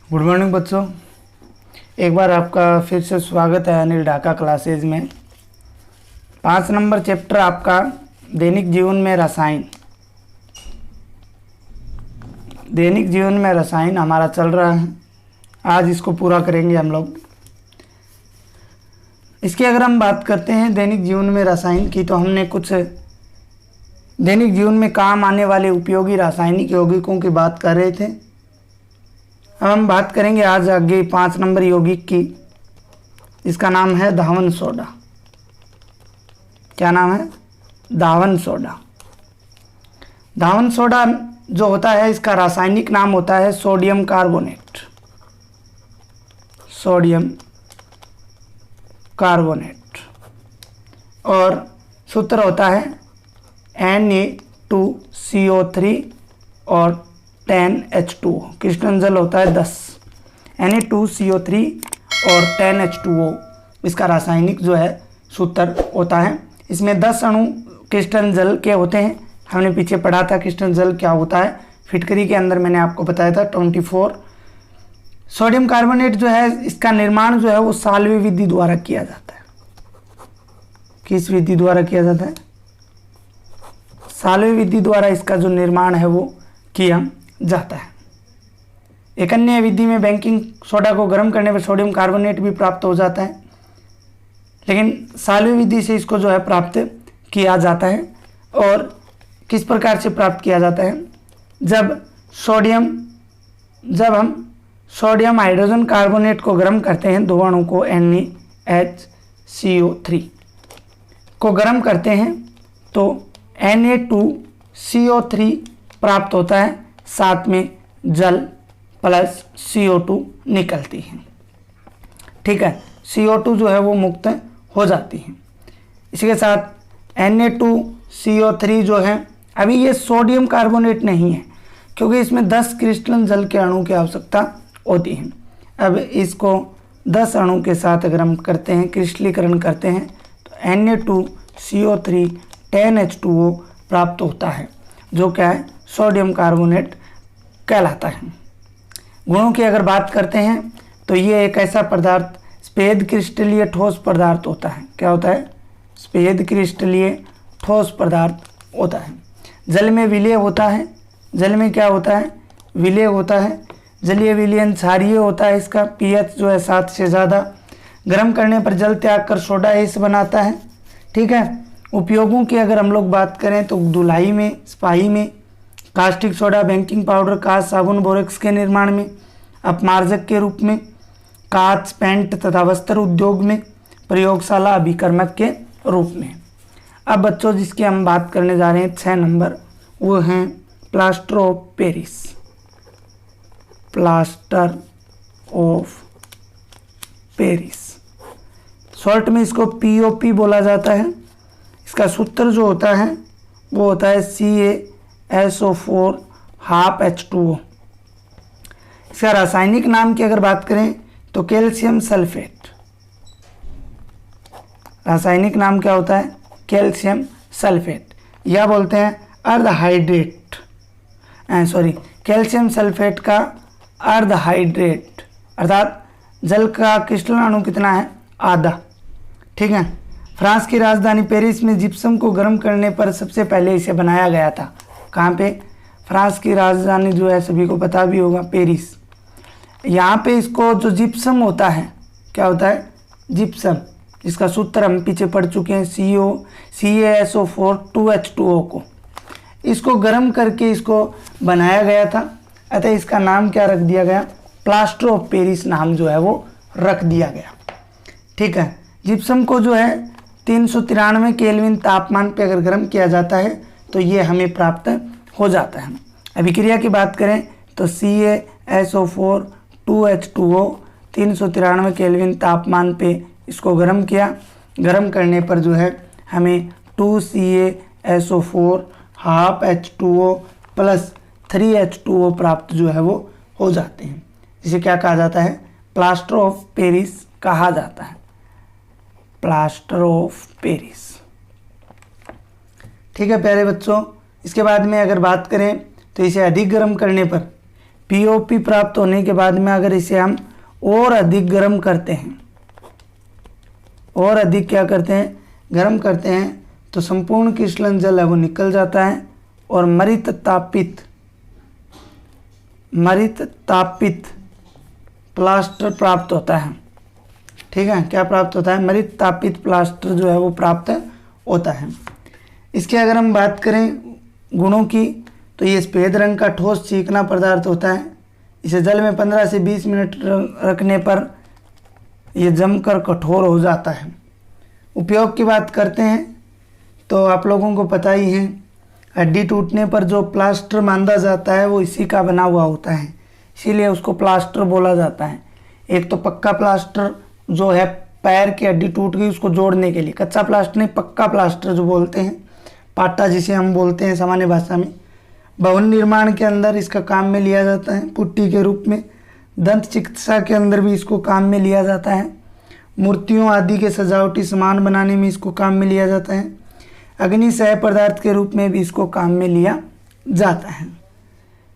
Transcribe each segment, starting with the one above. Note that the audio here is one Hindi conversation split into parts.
गुड मॉर्निंग बच्चों, एक बार आपका फिर से स्वागत है अनिल ढाका क्लासेज में। 5 नंबर चैप्टर आपका दैनिक जीवन में रसायन। दैनिक जीवन में रसायन हमारा चल रहा है। आज इसको पूरा करेंगे हम लोग। इसकी अगर हम बात करते हैं दैनिक जीवन में रसायन की, तो हमने कुछ दैनिक जीवन में काम आने वाले उपयोगी रासायनिक यौगिकों की बात कर रहे थे। अब हम बात करेंगे आज आगे 5 नंबर यौगिक की। इसका नाम है धावन सोडा। क्या नाम है? धावन सोडा। धावन सोडा जो होता है, इसका रासायनिक नाम होता है सोडियम कार्बोनेट। सोडियम कार्बोनेट और सूत्र होता है Na2CO3 और 10H2O। कृष्णन जल होता है 10। Na2CO3 और 10H2O इसका रासायनिक जो है सूत्र होता है। इसमें 10 अणु क्रिस्टल जल के होते हैं। हमने पीछे पढ़ा था क्रिस्टल जल क्या होता है। फिटकरी के अंदर मैंने आपको बताया था 24। सोडियम कार्बोनेट जो है, इसका निर्माण जो है वो साल्वे विधि द्वारा किया जाता है। किस विधि द्वारा किया जाता है? साल्वे विधि द्वारा इसका जो निर्माण है वो किया जाता है। एक अन्य विधि में बेकिंग सोडा को गर्म करने पर सोडियम कार्बोनेट भी प्राप्त हो जाता है, लेकिन साल्वे विधि से इसको जो है प्राप्त किया जाता है। और किस प्रकार से प्राप्त किया जाता है? जब हम सोडियम हाइड्रोजन कार्बोनेट को गर्म करते हैं, दो अणु को NaHCO3 को गर्म करते हैं तो Na2CO3 प्राप्त होता है, साथ में जल प्लस CO2 निकलती है। ठीक है, CO2 जो है वो मुक्त हो जाती है। इसी के साथ Na2CO3 जो है, अभी ये सोडियम कार्बोनेट नहीं है क्योंकि इसमें 10 क्रिस्टलन जल के अणु की आवश्यकता होती है। अब इसको 10 अणु के साथ अगर हम करते हैं, क्रिस्टलीकरण करते हैं, तो Na2CO3 10H2O प्राप्त होता है, जो क्या है? सोडियम कार्बोनेट कहलाता है। गुणों की अगर बात करते हैं तो ये एक ऐसा पदार्थ स्पेद क्रिस्टलीय ठोस पदार्थ होता है। क्या होता है? स्पेद क्रिस्टलीय ठोस पदार्थ होता है। जल में विलय होता है। जल में क्या होता है? विलय होता है। जलीय विलयन क्षारीय होता है। इसका pH जो है 7 से ज़्यादा। गर्म करने पर जल त्याग कर सोडा एस बनाता है। ठीक है। उपयोगों की अगर हम लोग बात करें तो धुलाई में, स्पाही में, कास्टिक सोडा, बेकिंग पाउडर, कांच, साबुन, बोरेक्स के निर्माण में, अपमार्जक के रूप में, कांच, पेंट तथा वस्त्र उद्योग में, प्रयोगशाला अभिकर्मक के रूप में। अब बच्चों जिसकी हम बात करने जा रहे हैं 6 नंबर, वो हैं plaster of Paris. Plaster of Paris, short में इसको POP बोला जाता है। इसका सूत्र जो होता है वो होता है CaSO4 हाफ H2O। इसका रासायनिक नाम की अगर बात करें तो कैल्शियम सल्फेट। रासायनिक नाम क्या होता है? कैल्शियम सल्फेट, या बोलते हैं अर्धहाइड्रेट। कैल्शियम सल्फेट का अर्धहाइड्रेट, अर्थात जल का क्रिस्टल अणु कितना है? आधा। ठीक है। फ्रांस की राजधानी पेरिस में जिप्सम को गर्म करने पर सबसे पहले इसे बनाया गया था। कहाँ पे? फ्रांस की राजधानी जो है सभी को पता भी होगा, पेरिस। यहाँ पे इसको जो जिप्सम होता है, क्या होता है? जिप्सम। इसका सूत्र हम पीछे पढ़ चुके हैं, CaSO4 2H2O को। इसको गर्म करके इसको बनाया गया था, अतः इसका नाम क्या रख दिया गया? प्लास्टर ऑफ पेरिस नाम जो है वो रख दिया गया। ठीक है। जिप्सम को जो है 393 केल्विन तापमान पे अगर गर्म किया जाता है तो ये हमें प्राप्त हो जाता है। अभिक्रिया की बात करें तो CaSO4 2H2O 393 केल्विन तापमान पे इसको गर्म किया। गर्म करने पर जो है हमें 2CaSO4 half H2O plus 3H2O प्राप्त जो है वो हो जाते हैं। इसे क्या कहा जाता है? प्लास्टर ऑफ पेरिस कहा जाता है। Plaster of Paris. ठीक है प्यारे बच्चों, इसके बाद में अगर बात करें तो इसे अधिक गर्म करने पर पीओपी प्राप्त होने के बाद में अगर इसे हम और अधिक गर्म करते हैं, और अधिक क्या करते हैं, गर्म करते हैं, तो संपूर्ण क्रिस्टलन जल है वो निकल जाता है और मृत तापित प्लास्टर प्राप्त होता है। ठीक है, क्या प्राप्त होता है, मृत तापित प्लास्टर जो है वो प्राप्त होता है। इसके अगर हम बात करें गुणों की, तो ये सफ़ेद रंग का ठोस चिकना पदार्थ होता है। इसे जल में 15 से 20 मिनट रखने पर ये जमकर कठोर हो जाता है। उपयोग की बात करते हैं तो आप लोगों को पता ही है, हड्डी टूटने पर जो प्लास्टर बांधा जाता है वो इसी का बना हुआ होता है, इसीलिए उसको प्लास्टर बोला जाता है। एक तो पक्का प्लास्टर जो है पैर की हड्डी टूट गई उसको जोड़ने के लिए, कच्चा प्लास्टर नहीं, पक्का प्लास्टर जो बोलते हैं, पाटा जिसे हम बोलते हैं सामान्य भाषा में। भवन निर्माण के अंदर इसका काम में लिया जाता है पुट्टी के रूप में। दंत चिकित्सा के अंदर भी इसको काम में लिया जाता है। मूर्तियों आदि के सजावटी सामान बनाने में इसको काम में लिया जाता है। अग्निसह पदार्थ के रूप में भी इसको काम में लिया जाता है।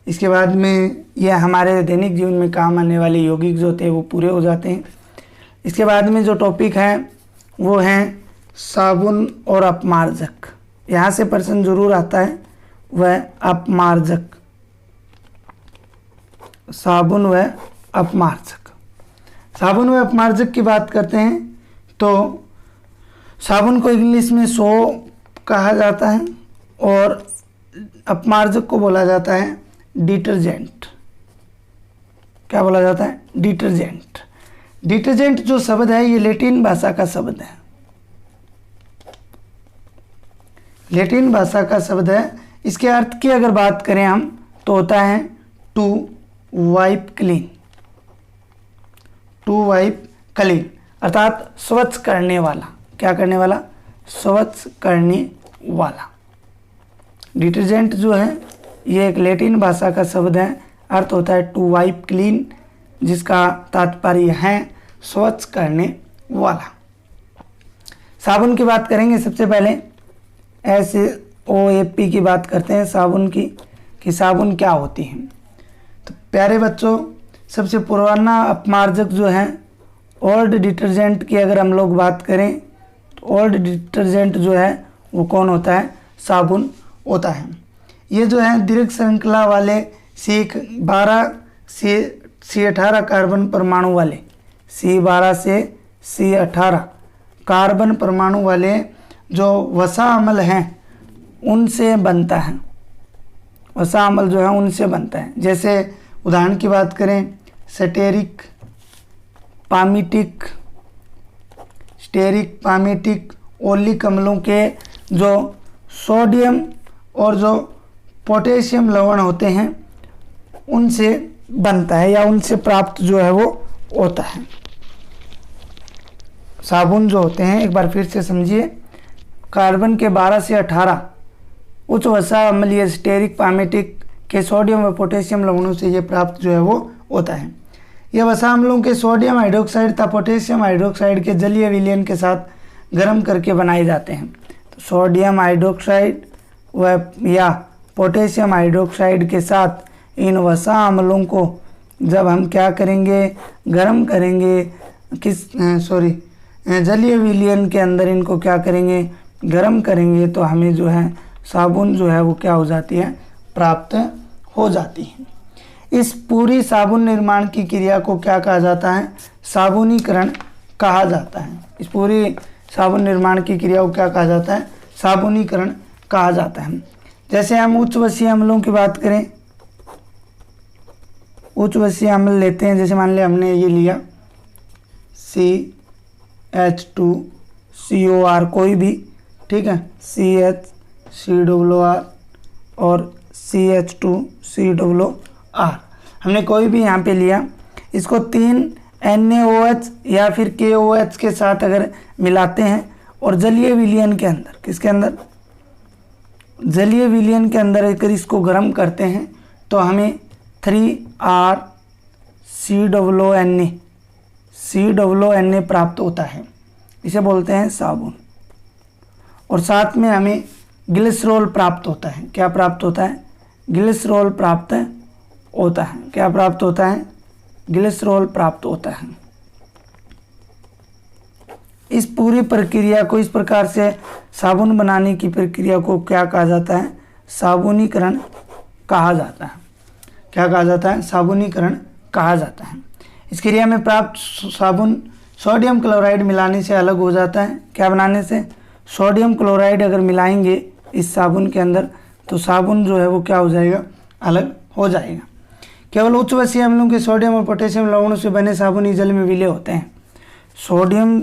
इसके बाद में यह हमारे दैनिक जीवन में काम आने वाले यौगिक जो होते हैं वो पूरे हो जाते हैं। इसके बाद में जो टॉपिक है वो है साबुन और अपमार्जक। यहाँ से प्रश्न जरूर आता है, वह अपमार्जक, साबुन व अपमार्जक। साबुन व अपमार्जक की बात करते हैं तो साबुन को इंग्लिश में सोप कहा जाता है और अपमार्जक को बोला जाता है डिटर्जेंट। क्या बोला जाता है, डिटर्जेंट। डिटर्जेंट जो शब्द है ये लैटिन भाषा का शब्द है, लैटिन भाषा का शब्द है। इसके अर्थ की अगर बात करें हम तो होता है to wipe clean, to wipe clean अर्थात स्वच्छ करने वाला। क्या करने वाला, स्वच्छ करने वाला। डिटर्जेंट जो है ये एक लैटिन भाषा का शब्द है, अर्थ होता है टू वाइप क्लीन, जिसका तात्पर्य है स्वच्छ करने वाला। साबुन की बात करेंगे सबसे पहले, SOAP की बात करते हैं साबुन की, कि साबुन क्या होती है। तो प्यारे बच्चों, सबसे पुराना अपमार्जक जो है ओल्ड डिटर्जेंट की अगर हम लोग बात करें तो ओल्ड डिटर्जेंट जो है वो कौन होता है, साबुन होता है। ये जो है दीर्घ श्रृंखला वाले C12 से C18 कार्बन परमाणु वाले, C12 से C18 कार्बन परमाणु वाले जो वसा अम्ल हैं उनसे बनता है। वसा अम्ल जो है उनसे बनता है। जैसे उदाहरण की बात करें, स्टेरिक पामीटिक ओलिक अम्लों के जो सोडियम और जो पोटेशियम लवण होते हैं उनसे बनता है या उनसे प्राप्त जो है वो होता है। साबुन जो होते हैं, एक बार फिर से समझिए, कार्बन के 12 से 18 उच्च वसा अम्लीय स्टेरिक पामेटिक के सोडियम व पोटेशियम लवणों से ये प्राप्त जो है वो होता है। यह वसा अम्लों के सोडियम हाइड्रोक्साइड तथा पोटेशियम हाइड्रोक्साइड के जलीय विलयन के साथ गर्म करके बनाए जाते हैं। तो सोडियम हाइड्रोक्साइड व या पोटेशियम हाइड्रोक्साइड के साथ इन वसा अम्लों को जब हम क्या करेंगे, गर्म करेंगे, जलीय विलयन के अंदर इनको क्या करेंगे, गर्म करेंगे, तो हमें जो है साबुन जो है वो क्या हो जाती है, प्राप्त हो जाती है। इस पूरी साबुन निर्माण की क्रिया को क्या कहा जाता है, साबुनीकरण कहा जाता है। इस पूरी साबुन निर्माण की क्रिया को क्या कहा जाता है, साबुनीकरण कहा जाता है। जैसे हम उच्च वसीय अम्लों की बात करें, उच्च वसीय अम्ल लेते हैं, जैसे मान लिया हमने ये लिया CH2COR कोई भी, ठीक है, CHCOR और CH2COR हमने कोई भी यहाँ पे लिया, इसको 3 NaOH या फिर KOH के साथ अगर मिलाते हैं और जलीय विलयन के अंदर, किसके अंदर, जलीय विलयन के अंदर अगर इसको गर्म करते हैं तो हमें 3R-COONA प्राप्त होता है। इसे बोलते हैं साबुन। और साथ में हमें ग्लिसरॉल प्राप्त होता है। क्या प्राप्त होता है, ग्लिसरॉल प्राप्त होता है। क्या प्राप्त होता है? ग्लिसरॉल प्राप्त होता है। इस पूरी प्रक्रिया को, इस प्रकार से साबुन बनाने की प्रक्रिया को क्या कहा जाता है? साबुनीकरण कहा जाता है। क्या कहा जाता है? साबुनीकरण कहा जाता है। इस क्रिया में प्राप्त साबुन सोडियम क्लोराइड मिलाने से अलग हो जाता है। क्या बनाने से? सोडियम क्लोराइड अगर मिलाएंगे इस साबुन के अंदर तो साबुन जो है वो क्या हो जाएगा? अलग हो जाएगा। केवल उच्च वसीय अम्लों के सोडियम और पोटेशियम लवणों से बने साबुन ही जल में विलय होते हैं। सोडियम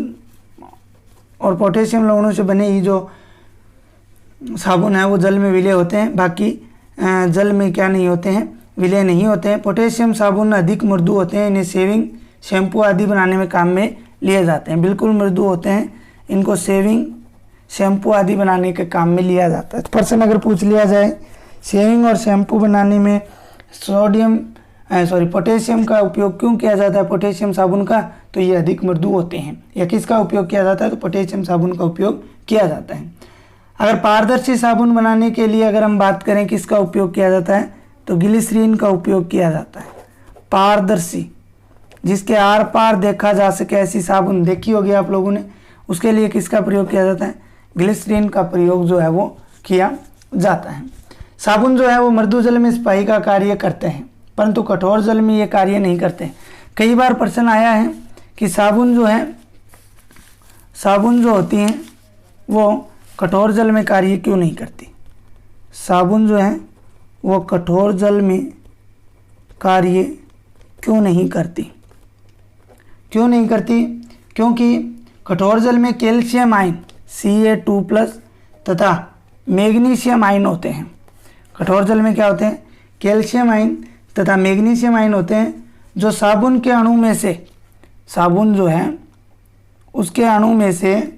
और पोटेशियम लवणों से बने ही जो साबुन है वो जल में विलय होते हैं, बाकी जल में क्या नहीं होते हैं? विलय नहीं होते हैं। पोटेशियम साबुन अधिक मृदु होते हैं, इन्हें शेविंग, शैम्पू आदि बनाने में काम में लिए जाते हैं। बिल्कुल मृदु होते हैं, इनको शेविंग, शैम्पू आदि बनाने के काम में लिया जाता है। प्रश्न अगर पूछ लिया जाए शेविंग और शैम्पू बनाने में पोटेशियम का उपयोग क्यों किया जाता है? पोटेशियम साबुन का, तो ये अधिक मृदु होते हैं। या किसका उपयोग किया जाता है? तो पोटेशियम साबुन का उपयोग किया जाता है। अगर पारदर्शी साबुन बनाने के लिए अगर हम बात करें किसका उपयोग किया जाता है, तो ग्लिसरीन का उपयोग किया जाता है। पारदर्शी, जिसके आर पार देखा जा सके ऐसी साबुन देखी होगी आप लोगों ने, उसके लिए किसका प्रयोग किया जाता है? ग्लिसरीन का प्रयोग जो है वो किया जाता है। साबुन जो है वो मृदु जल में स्पाही का कार्य करते हैं, परंतु कठोर जल में ये कार्य नहीं करते। कई बार प्रश्न आया है कि साबुन जो होती हैं वो कठोर जल में कार्य क्यों नहीं करती? साबुन जो है वो कठोर जल में कार्य क्यों नहीं करती? क्यों नहीं करती? क्योंकि कठोर जल में कैल्शियम आयन Ca2+ तथा मैग्नीशियम आयन होते हैं। कठोर जल में क्या होते हैं? कैल्शियम आयन तथा मैग्नीशियम आयन होते हैं, जो साबुन के अणु में से, साबुन जो है उसके अणु में से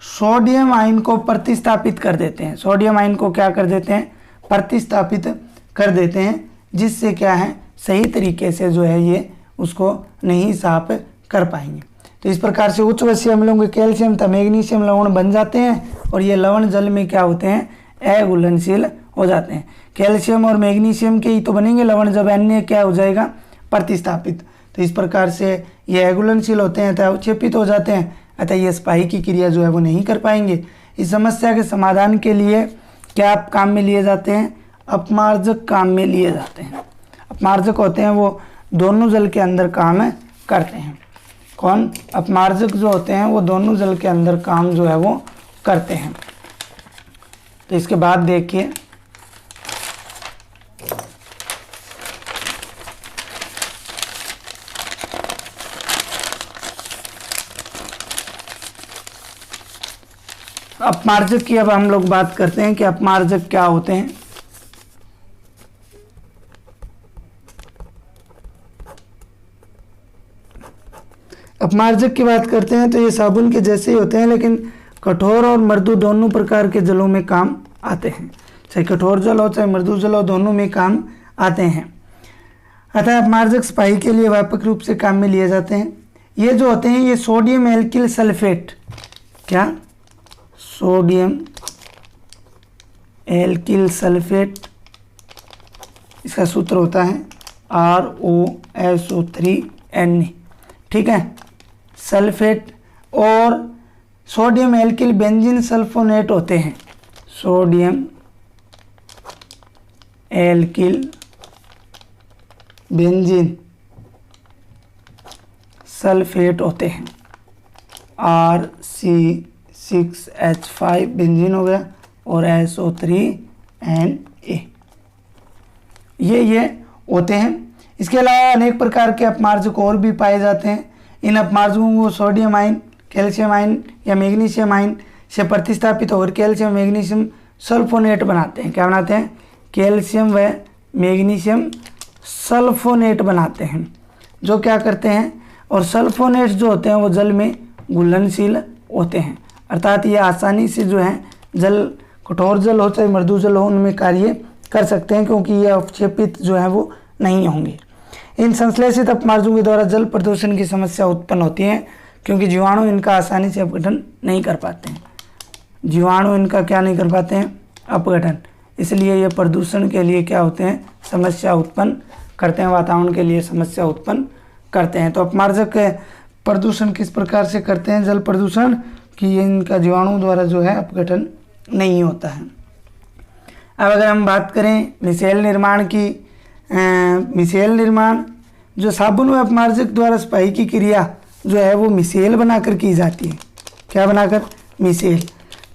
सोडियम आयन को प्रतिस्थापित कर देते हैं। सोडियम आयन को क्या कर देते हैं? प्रतिस्थापित कर देते हैं, जिससे क्या है सही तरीके से जो है ये उसको नहीं साफ कर पाएंगे। तो इस प्रकार से उच्च वसीय अम्लों के कैल्शियम तथा मैग्नीशियम लवण बन जाते हैं और ये लवण जल में क्या होते हैं? अघुलनशील हो जाते हैं। कैल्शियम और मैग्नीशियम के ही तो बनेंगे लवण, जब अन्य क्या हो जाएगा? प्रतिस्थापित। तो इस प्रकार से ये अघुलनशील होते हैं अतः उच्छेपित हो जाते हैं, अतः ये स्पाही की क्रिया जो है वो नहीं कर पाएंगे। इस समस्या के समाधान के लिए क्या काम में लिए जाते हैं? अपमार्जक काम में लिए जाते हैं। अपमार्जक होते हैं वो दोनों जल के अंदर काम करते हैं। कौन? अपमार्जक जो होते हैं वो दोनों जल के अंदर काम जो है वो करते हैं। तो इसके बाद देखिए अपमार्जक की अब हम लोग बात करते हैं कि अपमार्जक क्या होते हैं। अपमार्जक की बात करते हैं तो ये साबुन के जैसे ही होते हैं, लेकिन कठोर और मृदु दोनों प्रकार के जलों में काम आते हैं। चाहे कठोर जल हो चाहे मृदु जल हो, दोनों में काम आते हैं। अतः अपमार्जक स्पाही के लिए व्यापक रूप से काम में लिए जाते हैं। ये जो होते हैं ये सोडियम एल्किल सल्फेट, क्या? सोडियम एल्किल सल्फेट, इसका सूत्र होता है ROSO3Na, ठीक है, सल्फेट। और सोडियम एल्किल बेंजीन सल्फोनेट होते हैं। सोडियम एल्किल बेंजीन सल्फेट होते हैं। RC6H5 बेंजीन हो गया और SO3Na, ये होते हैं। इसके अलावा अनेक प्रकार के अपमार्जक और भी पाए जाते हैं। इन अपमार्जकों को सोडियम आयन, कैल्शियम आयन या मैग्नीशियम आयन से प्रतिस्थापित होकर कैल्शियम मैग्नीशियम सल्फोनेट बनाते हैं। क्या बनाते हैं? कैल्शियम व मैग्नीशियम सल्फोनेट बनाते हैं, जो क्या करते हैं? और सल्फोनेट्स जो होते हैं वो जल में घुलनशील होते हैं, अर्थात ये आसानी से जो है जल, कठोर जल हो चाहे मृदु जल हो, उनमें कार्य कर सकते हैं, क्योंकि ये अवक्षेपित जो है वो नहीं होंगे। इन संश्लेषित अपमार्जकों के द्वारा जल प्रदूषण की समस्या उत्पन्न होती है, क्योंकि जीवाणु इनका आसानी से अपघटन नहीं कर पाते हैं। जीवाणु इनका क्या नहीं कर पाते हैं? अपघटन। इसलिए ये प्रदूषण के लिए क्या होते हैं? समस्या उत्पन्न करते हैं, वातावरण के लिए समस्या उत्पन्न करते हैं। तो अपमार्जक प्रदूषण किस प्रकार से करते हैं जल प्रदूषण, कि ये इनका जीवाणु द्वारा जो है अपघटन नहीं होता है। अब अगर हम बात करें मिसेल निर्माण की, मिसेल निर्माण जो साबुन व अपमार्जक द्वारा सफाई की क्रिया जो है वो मिसेल बनाकर की जाती है। क्या बनाकर? मिसेल।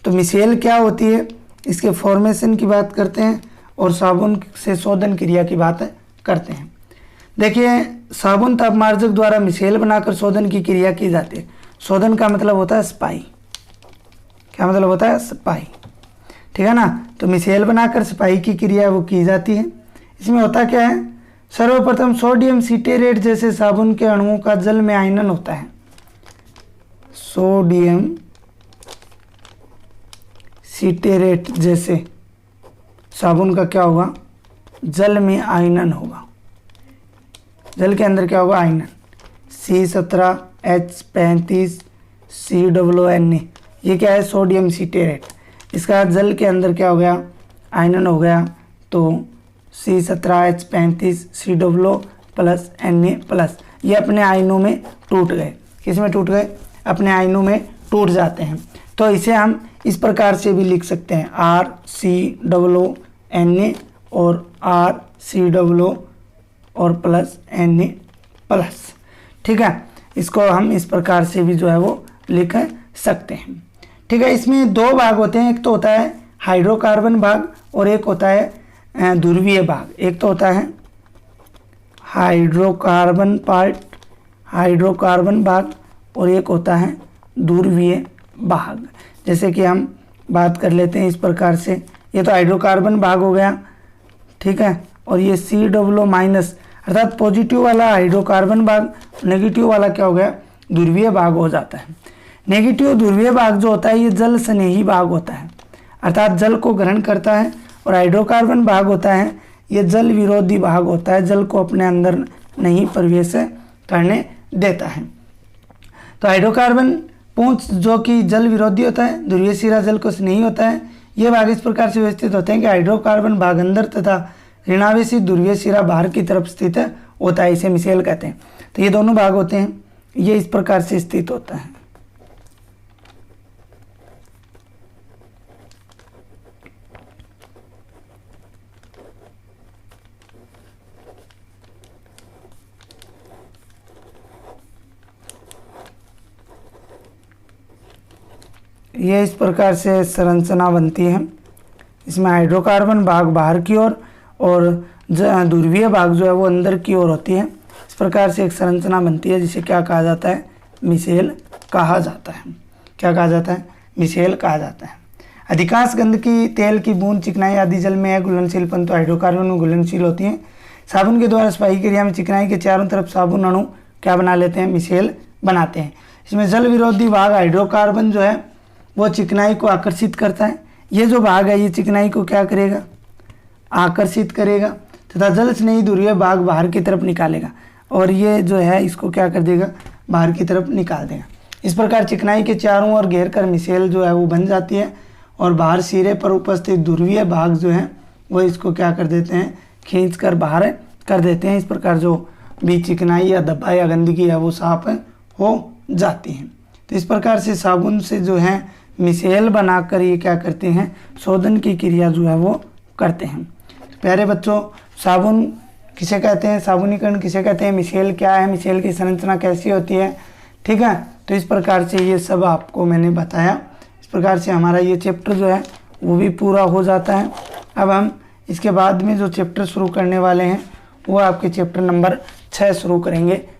तो मिसेल क्या होती है, इसके फॉर्मेशन की बात करते हैं और साबुन से शोधन क्रिया की बात करते हैं। देखिए, साबुन तथा अपमार्जक द्वारा मिसेल बनाकर शोधन की क्रिया की जाती है। शोधन का मतलब होता है सफाई। क्या मतलब होता है? सफाई। ठीक है ना। तो मिसेल बनाकर सफाई की क्रिया वो की जाती है। इसमें होता क्या है, सर्वप्रथम सोडियम सिटेरेट जैसे साबुन के अणुओं का जल में आयनन होता है। सोडियम सिटेरेट जैसे साबुन का क्या होगा? जल में आयनन होगा। जल के अंदर क्या होगा? आयनन। C17H35COONA, ये क्या है? सोडियम सिटेरेट। इसका जल के अंदर क्या हो गया? आयनन हो गया। तो C17H35COO+Na+, ये अपने आयनों में टूट गए। किस में टूट गए? अपने आयनों में टूट जाते हैं। तो इसे हम इस प्रकार से भी लिख सकते हैं, RCOONA और RCOO और +Na+। ठीक है, इसको हम इस प्रकार से भी जो है वो लिख सकते हैं। ठीक है, इसमें दो भाग होते हैं, एक तो होता है हाइड्रोकार्बन भाग और एक होता है ध्रुवीय भाग। एक तो होता है हाइड्रोकार्बन पार्ट, हाइड्रोकार्बन भाग, और एक होता है ध्रुवीय भाग। जैसे कि हम बात कर लेते हैं इस प्रकार से, ये तो हाइड्रोकार्बन भाग हो गया। ठीक है, और ये COO- अर्थात पॉजिटिव वाला हाइड्रोकार्बन भाग, नेगेटिव वाला क्या हो गया? ध्रुवीय भाग हो जाता है। नेगेटिव ध्रुवीय भाग जो होता है ये जल स्नेही भाग होता है, अर्थात जल को ग्रहण करता है। और हाइड्रोकार्बन भाग होता है ये जल विरोधी भाग होता है, जल को अपने अंदर नहीं प्रवेश करने देता है। तो हाइड्रोकार्बन पूंछ जो कि जल विरोधी होता है, ध्रुवीय सिरा जल को स्नेही होता है। ये भाग इस प्रकार से व्यवस्थित होते हैं कि हाइड्रोकार्बन भाग अंदर तथा ऋणावेशी ध्रुवीय सिरा बाहर की तरफ स्थित होता है, इसे मिसेल कहते हैं। तो ये दोनों भाग होते हैं, ये इस प्रकार से स्थित होता है। ये इस प्रकार से संरचना बनती है। इसमें हाइड्रोकार्बन भाग बाहर की ओर और ध्रुवीय भाग जो है वो अंदर की ओर होती है। इस प्रकार से एक संरचना बनती है जिसे क्या कहा जाता है? मिसेल कहा जाता है। क्या कहा जाता है? मिसेल कहा जाता है। अधिकांश गंदगी, तेल की बूंद, चिकनाई आदि जल में है घुलनशील, परंतु हाइड्रोकार्बन में घुलनशील होती है। साबुन के द्वारा सफाई क्रिया में चिकनाई के चारों तरफ साबुन अणु क्या बना लेते हैं? मिसेल बनाते हैं। इसमें जल विरोधी भाग हाइड्रोकार्बन जो है वो चिकनाई को आकर्षित करता है। ये जो भाग है ये चिकनाई को क्या करेगा? आकर्षित करेगा, तथा जल स्नेही ध्रुवीय भाग बाहर की तरफ निकालेगा, और ये जो है इसको क्या कर देगा? बाहर की तरफ निकाल देगा। इस प्रकार चिकनाई के चारों ओर घेर कर मिसेल जो है वो बन जाती है, और बाहर सिरे पर उपस्थित ध्रुवीय भाग जो है वो इसको क्या कर देते हैं? खींच कर बाहर कर देते हैं। इस प्रकार जो भी चिकनाई या धब्बा या गंदगी है वो साफ हो जाती है। तो इस प्रकार से साबुन से जो है मिसेल बनाकर ये क्या करते हैं? शोधन की क्रिया जो है वो करते हैं। तो प्यारे बच्चों, साबुन किसे कहते हैं? साबुनीकरण किसे कहते हैं? मिसेल क्या है? मिसेल की संरचना कैसी होती है? ठीक है, तो इस प्रकार से ये सब आपको मैंने बताया। इस प्रकार से हमारा ये चैप्टर जो है वो भी पूरा हो जाता है। अब हम इसके बाद में जो चैप्टर शुरू करने वाले हैं वो आपके चैप्टर नंबर 6 शुरू करेंगे।